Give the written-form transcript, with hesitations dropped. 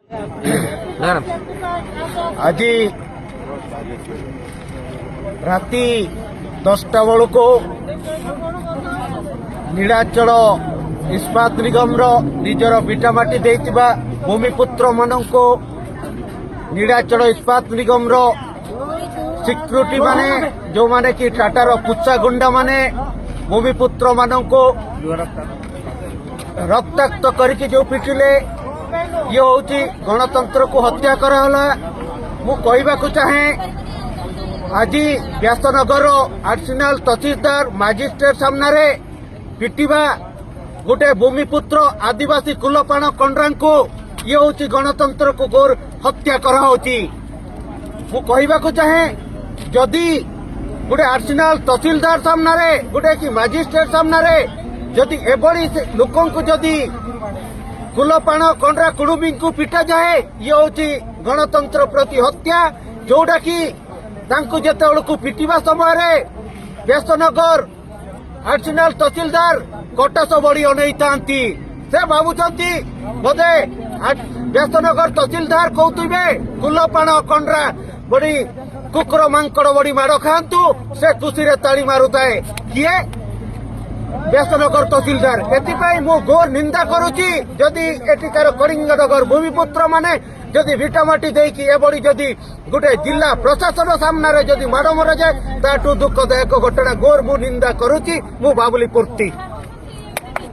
आज राति 10टा बेलू नीलाचल इस्पात निगम निजर विटामाटी देइतिबा भूमिपुत्र मानक नीलाचल इस्पात निगम सिक्यूरिटी माने जो माने कि टाटार पुच्चा गुंडा माने भूमिपुत्र मानक रक्ताक्त करके जो पिटिले ये होची गणतंत्र को हत्या कराला। मु कहवाकू चाहे आज व्यासनगर आर्सेनाल तहसीलदार मजिस्ट्रेट सामने पिटिबा गोटे भूमिपुत्र आदिवासी कुलपाण कंड्रा को ये होची गणतंत्र को गोर हत्या करा होची। मु कहवाकू चाहे जदि गोटे आर्सेनाल तहसीलदार सामने गोटे कि मजिस्ट्रेट सामने जदि एभली लोकों को जदि कुलपाण कंड्रा कुड़ुबी को पिटा जाए ये होची गणतंत्र प्रति हत्या। जोटा कि जिते पिटिबा समय व्यासनगर आर्सेनाल तहसीलदार कटास बड़ी अनई था से भावुंट बोधे व्यासनगर तहसीलदार कहते कुलपाण कंड्रा बड़ी कुकुर मांकड़ बड़ी माड़ खातु से खुशी ताली मारुए किए व्यासनगर तहसीलदार। एथिपाई मु घोर निंदा करुची जदि एटिकार कलिंगनगर भूमिपुत्र माने जदि भिटामाटी देकी एभली जदि गोटे जिला प्रशासन सामने जदि माड़ मरा जाए ताठू दुखदायक घटना घोर मु निंदा करुची मु बाबुली पूर्ति।